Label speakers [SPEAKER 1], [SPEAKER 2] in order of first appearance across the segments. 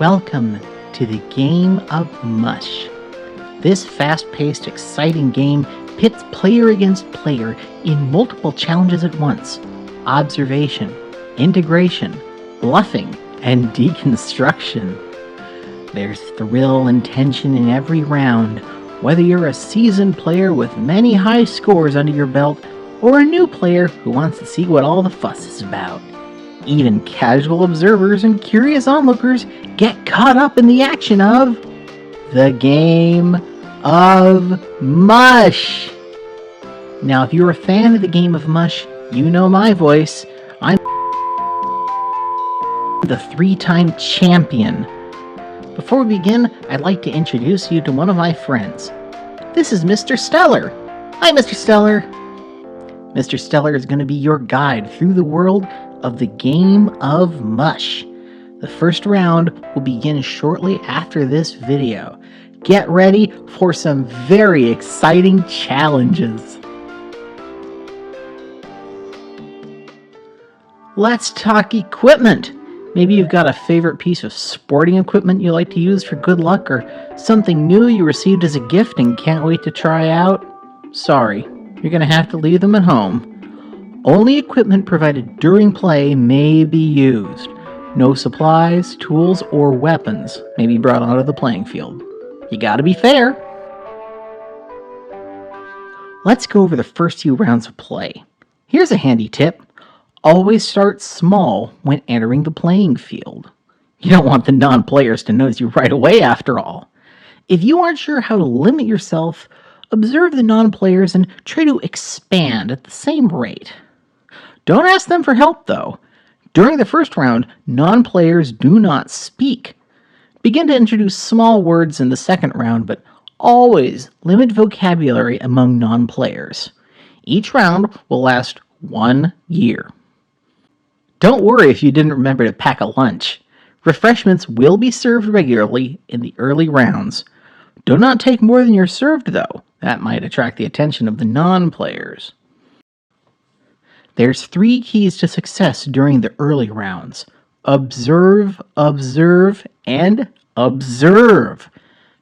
[SPEAKER 1] Welcome to the game of Mush. This fast-paced, exciting game pits player against player in multiple challenges at once. Observation, integration, bluffing, and deconstruction. There's thrill and tension in every round, whether you're a seasoned player with many high scores under your belt, or a new player who wants to see what all the fuss is about. Even casual observers and curious onlookers get caught up in the action of the game of Mush. Now, if you're a fan of the game of Mush, you know my voice. I'm the 3-time champion. Before we begin, I'd like to introduce you to one of my friends. This is Mr. Stellar. Hi, Mr. Stellar. Mr. Stellar is going to be your guide through the world of the game of Mush. The first round will begin shortly after this video. Get ready for some very exciting challenges. Let's talk equipment. Maybe you've got a favorite piece of sporting equipment you like to use for good luck, or something new you received as a gift and can't wait to try out. Sorry, you're going to have to leave them at home. Only equipment provided during play may be used. No supplies, tools, or weapons may be brought onto the playing field. You gotta be fair. Let's go over the first few rounds of play. Here's a handy tip. Always start small when entering the playing field. You don't want the non-players to notice you right away, after all. If you aren't sure how to limit yourself, observe the non-players and try to expand at the same rate. Don't ask them for help, though. During the first round, non-players do not speak. Begin to introduce small words in the second round, but always limit vocabulary among non-players. Each round will last 1 year. Don't worry if you didn't remember to pack a lunch. Refreshments will be served regularly in the early rounds. Do not take more than you're served, though. That might attract the attention of the non-players. There's 3 keys to success during the early rounds. Observe, observe, and observe.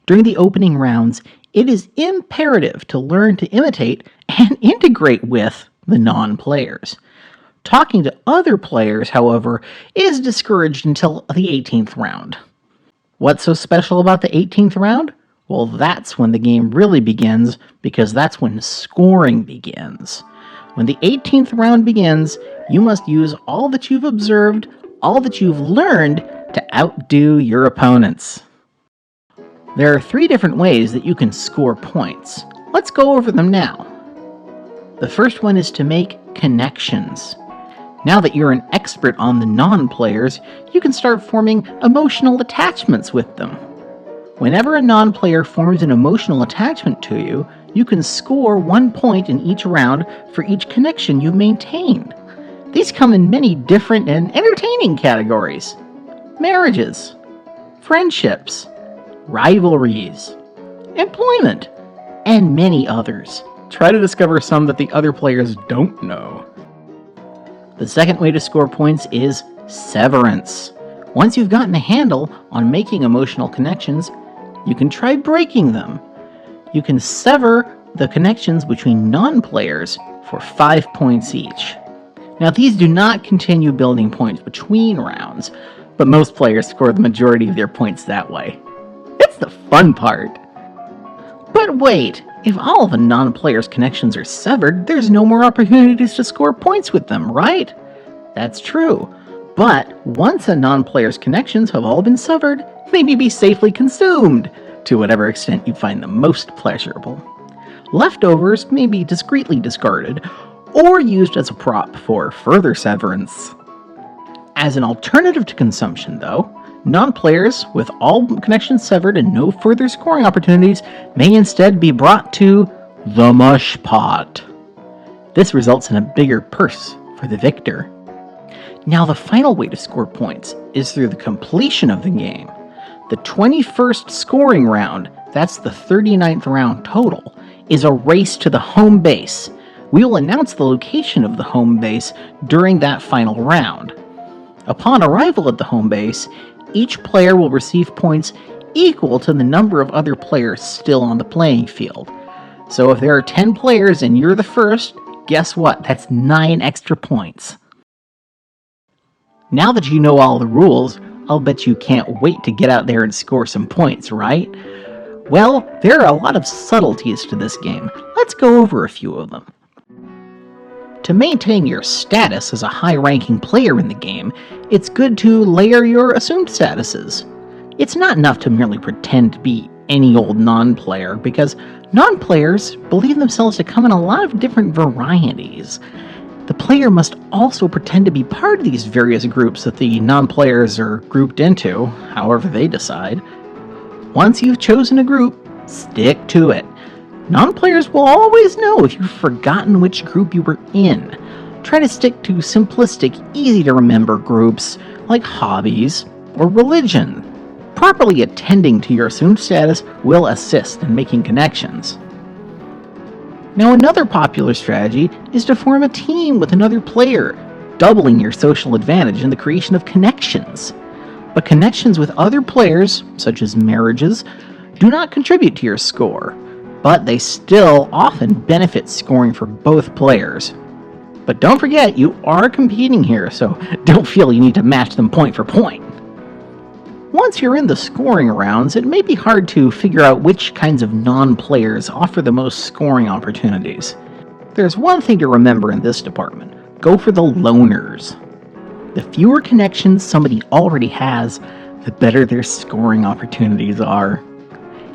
[SPEAKER 1] During the opening rounds, it is imperative to learn to imitate and integrate with the non-players. Talking to other players, however, is discouraged until the 18th round. What's so special about the 18th round? Well, that's when the game really begins, because that's when scoring begins. When the 18th round begins, you must use all that you've observed, all that you've learned, to outdo your opponents. There are 3 different ways that you can score points. Let's go over them now. The first one is to make connections. Now that you're an expert on the non-players, you can start forming emotional attachments with them. Whenever a non-player forms an emotional attachment to you, you can score 1 point in each round for each connection you maintain. These come in many different and entertaining categories. Marriages, friendships, rivalries, employment, and many others. Try to discover some that the other players don't know. The second way to score points is severance. Once you've gotten a handle on making emotional connections, you can try breaking them. You can sever the connections between non-players for 5 points each. Now, these do not continue building points between rounds, but most players score the majority of their points that way. It's the fun part. But wait, if all of a non-player's connections are severed, there's no more opportunities to score points with them, right? That's true. But once a non-player's connections have all been severed, they may be safely consumed, to whatever extent you find them most pleasurable. Leftovers may be discreetly discarded, or used as a prop for further severance. As an alternative to consumption, though, non-players with all connections severed and no further scoring opportunities may instead be brought to the Mush Pot. This results in a bigger purse for the victor. Now, the final way to score points is through the completion of the game. The 21st scoring round, that's the 39th round total, is a race to the home base. We will announce the location of the home base during that final round. Upon arrival at the home base, Each player will receive points equal to the number of other players still on the playing field. So if there are 10 players and you're the first, guess what? That's 9 extra points. Now that you know all the rules, I'll bet you can't wait to get out there and score some points, right? Well, there are a lot of subtleties to this game. Let's go over a few of them. To maintain your status as a high-ranking player in the game, it's good to layer your assumed statuses. It's not enough to merely pretend to be any old non-player, because non-players believe themselves to come in a lot of different varieties. The player must also pretend to be part of these various groups that the non-players are grouped into, however they decide. Once you've chosen a group, stick to it. Non-players will always know if you've forgotten which group you were in. Try to stick to simplistic, easy-to-remember groups like hobbies or religion. Properly attending to your assumed status will assist in making connections. Now, another popular strategy is to form a team with another player, doubling your social advantage in the creation of connections. But connections with other players, such as marriages, do not contribute to your score, but they still often benefit scoring for both players. But don't forget, you are competing here, so don't feel you need to match them point for point. Once you're in the scoring rounds, it may be hard to figure out which kinds of non-players offer the most scoring opportunities. There's one thing to remember in this department: go for the loners. The fewer connections somebody already has, the better their scoring opportunities are.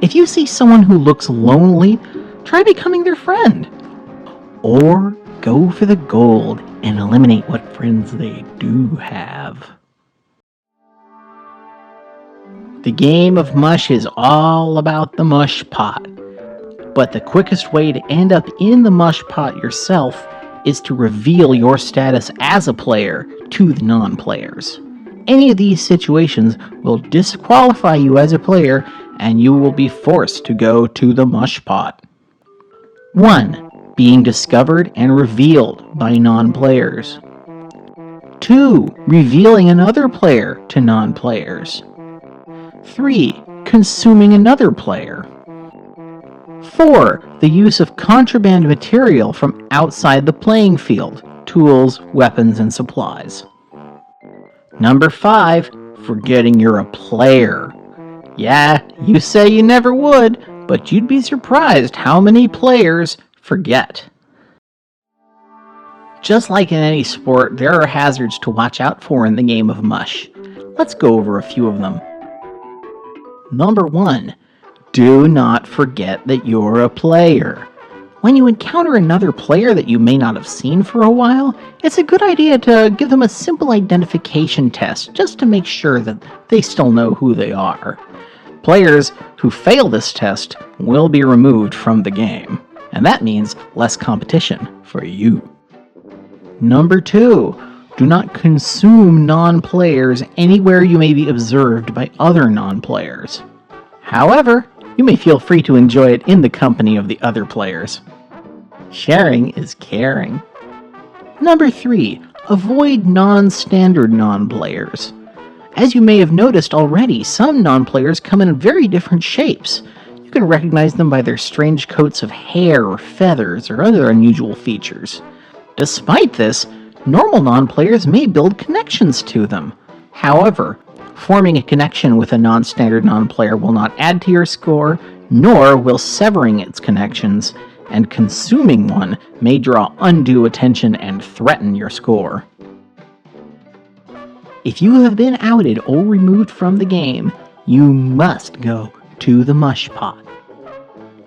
[SPEAKER 1] If you see someone who looks lonely, try becoming their friend. Or go for the gold and eliminate what friends they do have. The game of Mush is all about the mush pot. But the quickest way to end up in the mush pot yourself is to reveal your status as a player to the non-players. Any of these situations will disqualify you as a player, and you will be forced to go to the mush pot. 1. Being discovered and revealed by non-players. 2. Revealing another player to non-players. 3. Consuming another player. 4. The use of contraband material from outside the playing field, tools, weapons, and supplies. Number 5. Forgetting you're a player. Yeah, you say you never would, but you'd be surprised how many players forget. Just like in any sport, there are hazards to watch out for in the game of Mush. Let's go over a few of them. Number 1. Do not forget that you're a player. When you encounter another player that you may not have seen for a while, it's a good idea to give them a simple identification test just to make sure that they still know who they are. Players who fail this test will be removed from the game, and that means less competition for you. Number 2. Do not consume non-players anywhere you may be observed by other non-players. However, you may feel free to enjoy it in the company of the other players. Sharing is caring. Number 3. Avoid non-standard non-players. As you may have noticed already, some non-players come in very different shapes. You can recognize them by their strange coats of hair or feathers or other unusual features. Despite this, normal non-players may build connections to them. However, forming a connection with a non-standard non-player will not add to your score, nor will severing its connections, and consuming one may draw undue attention and threaten your score. If you have been outed or removed from the game, you must go to the mush pot.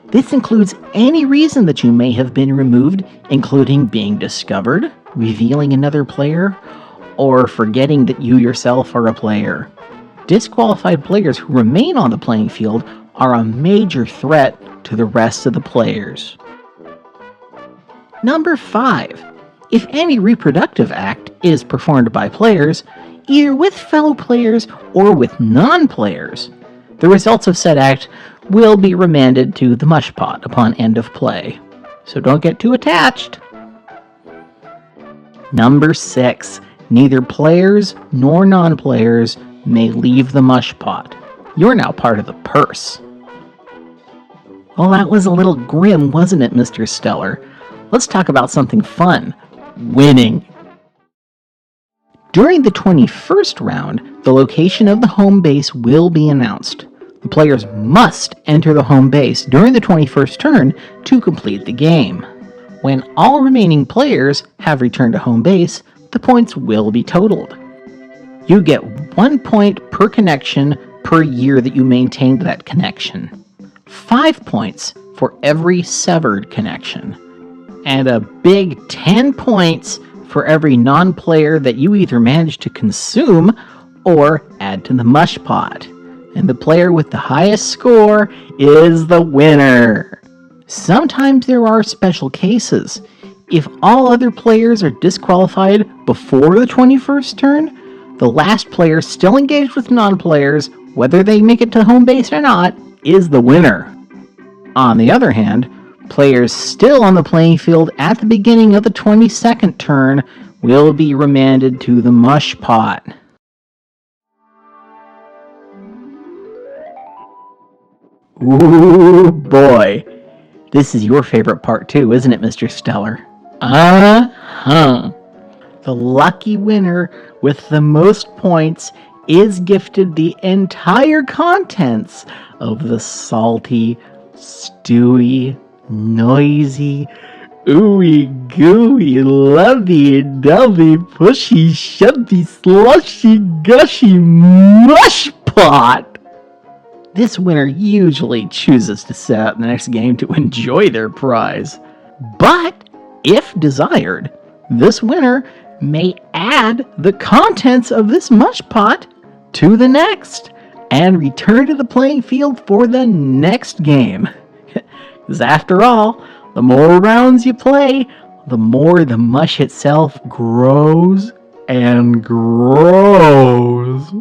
[SPEAKER 1] This includes any reason that you may have been removed, including being discovered, revealing another player, or forgetting that you yourself are a player. Disqualified players who remain on the playing field are a major threat to the rest of the players. Number 5. If any reproductive act is performed by players, either with fellow players or with non-players, the results of said act will be remanded to the mush pot upon end of play. So don't get too attached. Number 6. Neither players nor non-players may leave the mush pot. You're now part of the purse. Well, that was a little grim, wasn't it, Mr. Stellar? Let's talk about something fun. Winning. During the 21st round, the location of the home base will be announced. The players must enter the home base during the 21st turn to complete the game. When all remaining players have returned to home base, the points will be totaled. You get 1 point per connection per year that you maintained that connection. 5 points for every severed connection. And a big 10 points for every non-player that you either manage to consume or add to the mush pot. And the player with the highest score is the winner. Sometimes there are special cases. If all other players are disqualified before the 21st turn, the last player still engaged with non-players, whether they make it to home base or not, is the winner. On the other hand, players still on the playing field at the beginning of the 22nd turn will be remanded to the mush pot. Ooh boy, this is your favorite part too, isn't it, Mr. Stellar? Uh-huh. The lucky winner with the most points is gifted the entire contents of the salty, stewy, noisy, ooey gooey, lovey dovey, pushy, shovey, slushy, gushy mush pot. This winner usually chooses to sit out the next game to enjoy their prize. But, if desired, this winner may add the contents of this mush pot to the next and return to the playing field for the next game. Because after all, the more rounds you play, the more the mush itself grows and grows.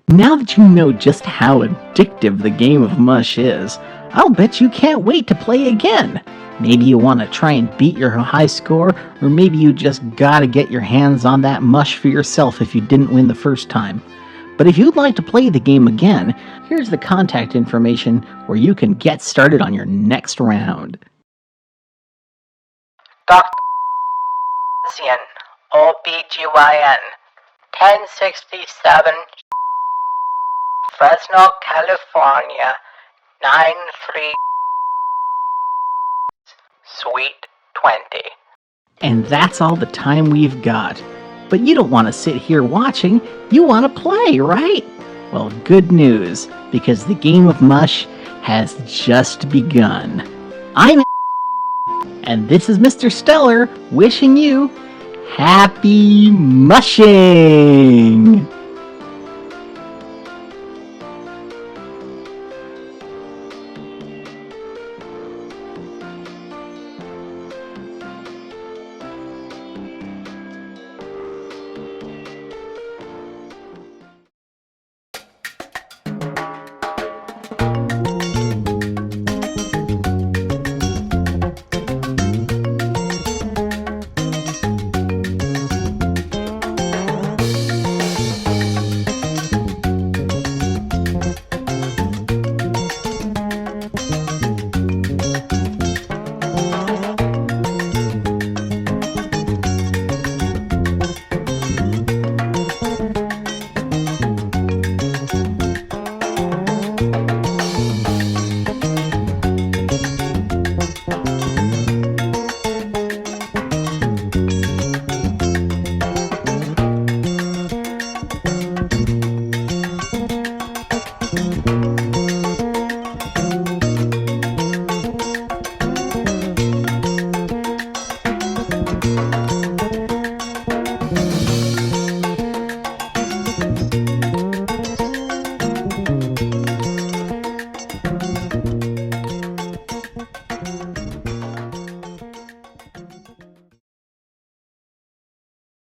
[SPEAKER 1] Now that you know just how addictive the game of Mush is, I'll bet you can't wait to play again. Maybe you want to try and beat your high score, or maybe you just gotta get your hands on that mush for yourself if you didn't win the first time. But if you'd like to play the game again, here's the contact information where you can get started on your next round.
[SPEAKER 2] Dr. OBGYN, 1067 Fresno, California, 93 Suite 20.
[SPEAKER 1] And that's all the time we've got. But you don't want to sit here watching, you want to play, right? Well, good news, because the game of Mush has just begun. I'm and this is Mr. Stellar wishing you happy mushing!